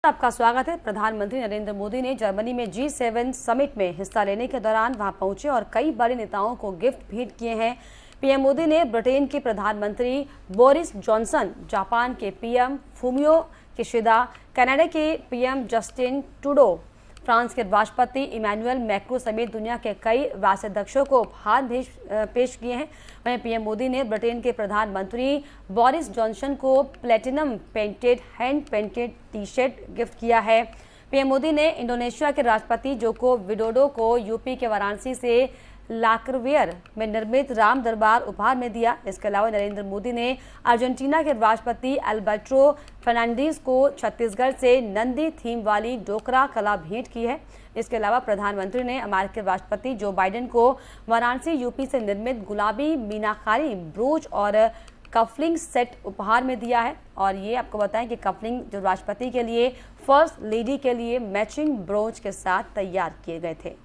आपका स्वागत है। प्रधानमंत्री नरेंद्र मोदी ने जर्मनी में G7 समिट में हिस्सा लेने के दौरान वहां पहुंचे और कई बड़े नेताओं को गिफ्ट भेंट किए हैं। पीएम मोदी ने ब्रिटेन के प्रधानमंत्री बोरिस जॉनसन, जापान के पीएम फूमियो किशिदा, कनाडा के पीएम जस्टिन ट्रूडो, फ्रांस के राष्ट्रपति इमैनुअल मैक्रों समेत दुनिया के कई राष्ट्राध्यक्षों को उपहार पेश किए हैं। वहीं पीएम मोदी ने ब्रिटेन के प्रधानमंत्री बोरिस जॉनसन को platinum painted hand painted T shirt gift किया है। पीएम मोदी ने इंडोनेशिया के राष्ट्रपति जोको विडोडो को यूपी के वाराणसी से लाकरवेयर में निर्मित राम दरबार उपहार में दिया। इसके अलावा नरेंद्र मोदी ने अर्जेंटीना के राष्ट्रपति अल्बर्टो फर्नांडीज को छत्तीसगढ़ से नंदी थीम वाली डोकरा कला भेंट की है। इसके अलावा प्रधानमंत्री ने अमेरिकी राष्ट्रपति जो बाइडेन को वाराणसी यूपी से निर्मित गुलाबी मीनाकारी ब्रोच और कफलिंग सेट उपहार में दिया है। और ये आपको बताएं कि कफलिंग जो राष्ट्रपति के लिए फर्स्ट लेडी के लिए मैचिंग ब्रोच के साथ तैयार किए गए थे।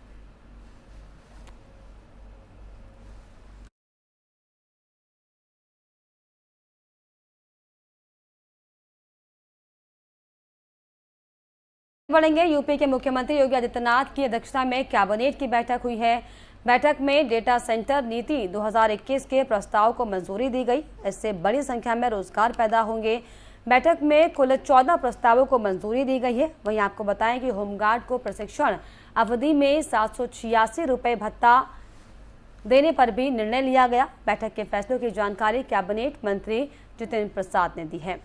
बढ़ेंगे। यूपी के मुख्यमंत्री योगी आदित्यनाथ की अध्यक्षता में कैबिनेट की बैठक हुई है। बैठक में डेटा सेंटर नीति 2021 के प्रस्ताव को मंजूरी दी गई। इससे बड़ी संख्या में रोजगार पैदा होंगे। बैठक में कुल 14 प्रस्तावों को मंजूरी दी गई है। वहीं आपको बताएं कि होमगार्ड को प्रशिक्षण अवधि में 786 रुपये भत्ता देने पर भी निर्णय लिया गया। बैठक के फैसलों की जानकारी कैबिनेट मंत्री जितेंद्र प्रसाद ने दी है।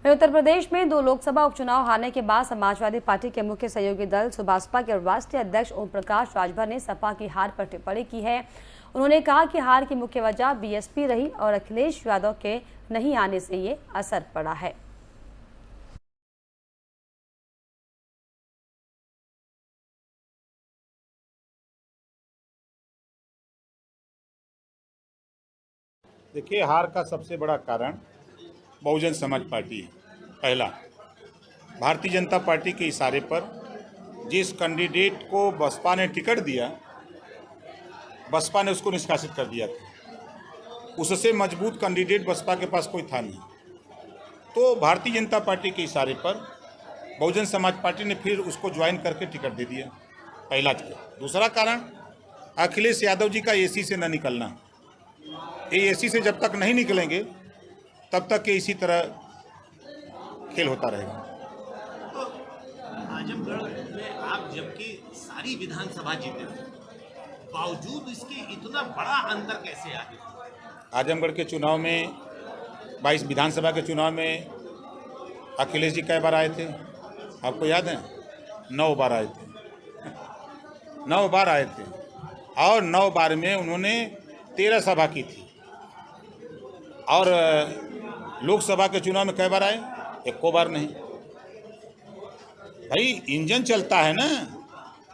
उत्तर प्रदेश में 2 लोकसभा उपचुनाव हारने के बाद समाजवादी पार्टी के मुख्य सहयोगी दल सुभासपा के राष्ट्रीय अध्यक्ष ओम प्रकाश राजभर ने सपा की हार पर टिप्पणी की है। उन्होंने कहा कि हार की मुख्य वजह बीएसपी रही और अखिलेश यादव के नहीं आने से ये असर पड़ा है। देखिए, हार का सबसे बड़ा कारण बहुजन समाज पार्टी है। पहला, भारतीय जनता पार्टी के इशारे पर जिस कैंडिडेट को बसपा ने टिकट दिया, बसपा ने उसको निष्कासित कर दिया था। उससे मजबूत कैंडिडेट बसपा के पास कोई था नहीं, तो भारतीय जनता पार्टी के इशारे पर बहुजन समाज पार्टी ने फिर उसको ज्वाइन करके टिकट दे दिया। पहला चीज। दूसरा कारण, अखिलेश यादव जी का एसी से न निकलना। ये एसी से जब तक नहीं निकलेंगे तब तक ये इसी तरह खेल होता रहेगा। तो आजमगढ़ में आप जबकि सारी विधानसभा जीते थे, बावजूद इसके इतना बड़ा अंतर कैसे आ गया? आजमगढ़ के चुनाव में 22 विधानसभा के चुनाव में अखिलेश जी कई बार आए थे, आपको याद है? 9 बार आए थे। 9 बार आए थे और 9 बार में उन्होंने 13 सभा की थी। और लोकसभा के चुनाव में कई बार आए? एको बार नहीं। भाई, इंजन चलता है ना,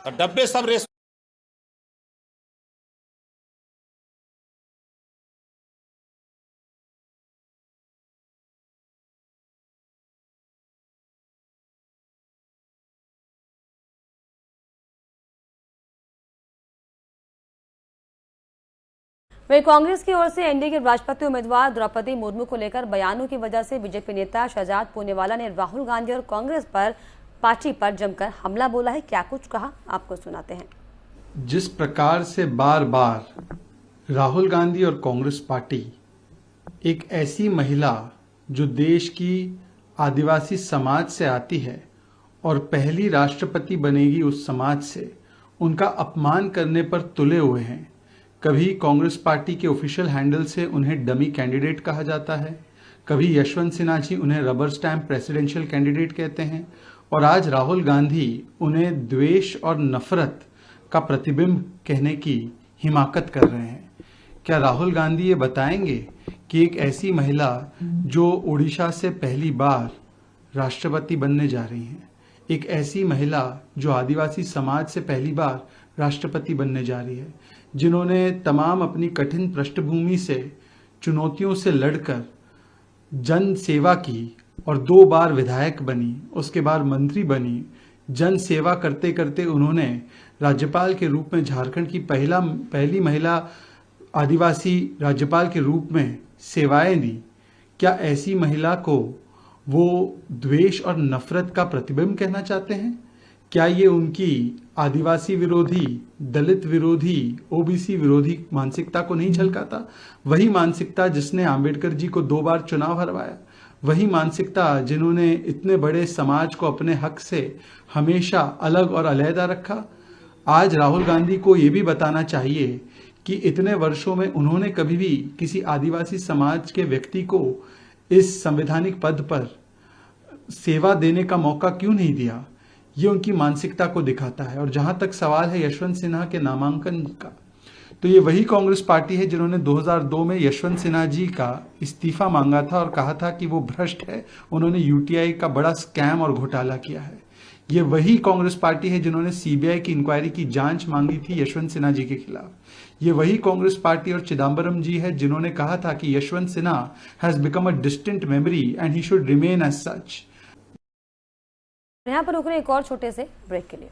तो डब्बे सब रेस। वहीं कांग्रेस की ओर से एनडीए के राष्ट्रपति उम्मीदवार द्रौपदी मुर्मू को लेकर बयानों की वजह से बीजेपी नेता शहजाद पूनेवाला ने राहुल गांधी और कांग्रेस पर पार्टी पर जमकर हमला बोला है। क्या कुछ कहा, आपको सुनाते हैं। जिस प्रकार से बार बार राहुल गांधी और कांग्रेस पार्टी एक ऐसी महिला जो देश की आदिवासी समाज से आती है और पहली राष्ट्रपति बनेगी उस समाज से, उनका अपमान करने पर तुले हुए हैं। कभी कांग्रेस पार्टी के ऑफिशियल हैंडल से उन्हें डमी कैंडिडेट कहा जाता है, कभी यशवंत सिन्हा जी उन्हें रबर स्टैम्प प्रेसिडेंशियल कैंडिडेट कहते हैं, और आज राहुल गांधी उन्हें द्वेष और नफरत का प्रतिबिंब कहने की हिमाकत कर रहे हैं। क्या राहुल गांधी ये बताएंगे कि एक ऐसी महिला जो उड़ीसा से पहली बार राष्ट्रपति बनने जा रही हैं, एक ऐसी महिला जो आदिवासी समाज से पहली बार राष्ट्रपति बनने जा रही है, जिन्होंने तमाम अपनी कठिन पृष्ठभूमि से चुनौतियों से लड़कर जन सेवा की और 2 बार विधायक बनी, उसके बाद मंत्री बनी। जन सेवा करते करते उन्होंने राज्यपाल के रूप में झारखंड की पहली महिला आदिवासी राज्यपाल के रूप में सेवाएं दी। क्या ऐसी महिला को वो द्वेष और नफरत का प्रतिबिंब कहना चाहते हैं? क्या ये उनकी आदिवासी विरोधी, दलित विरोधी, ओबीसी विरोधी मानसिकता को नहीं झलकाता? वही मानसिकता जिसने आंबेडकर जी को 2 बार चुनाव हरवाया, वही मानसिकता जिन्होंने इतने बड़े समाज को अपने हक से हमेशा अलग और अलहदा रखा। आज राहुल गांधी को ये भी बताना चाहिए कि इतने वर्षों में उन्होंने कभी भी किसी आदिवासी समाज के व्यक्ति को इस संवैधानिक पद पर सेवा देने का मौका क्यों नहीं दिया। ये उनकी मानसिकता को दिखाता है। और जहां तक सवाल है यशवंत सिन्हा के नामांकन का, तो ये वही कांग्रेस पार्टी है जिन्होंने 2002 में यशवंत सिन्हा जी का इस्तीफा मांगा था और कहा था कि वो भ्रष्ट है, उन्होंने यूटीआई का बड़ा स्कैम और घोटाला किया है। ये वही कांग्रेस पार्टी है जिन्होंने सीबीआई की इंक्वायरी की जांच मांगी थी यशवंत सिन्हा जी के खिलाफ। ये वही कांग्रेस पार्टी और चिदम्बरम जी है जिन्होंने कहा था कि Yashwant Sinha has become a distant memory and he should remain as such. यहाँ पर रुक रहे एक और छोटे से ब्रेक के लिए।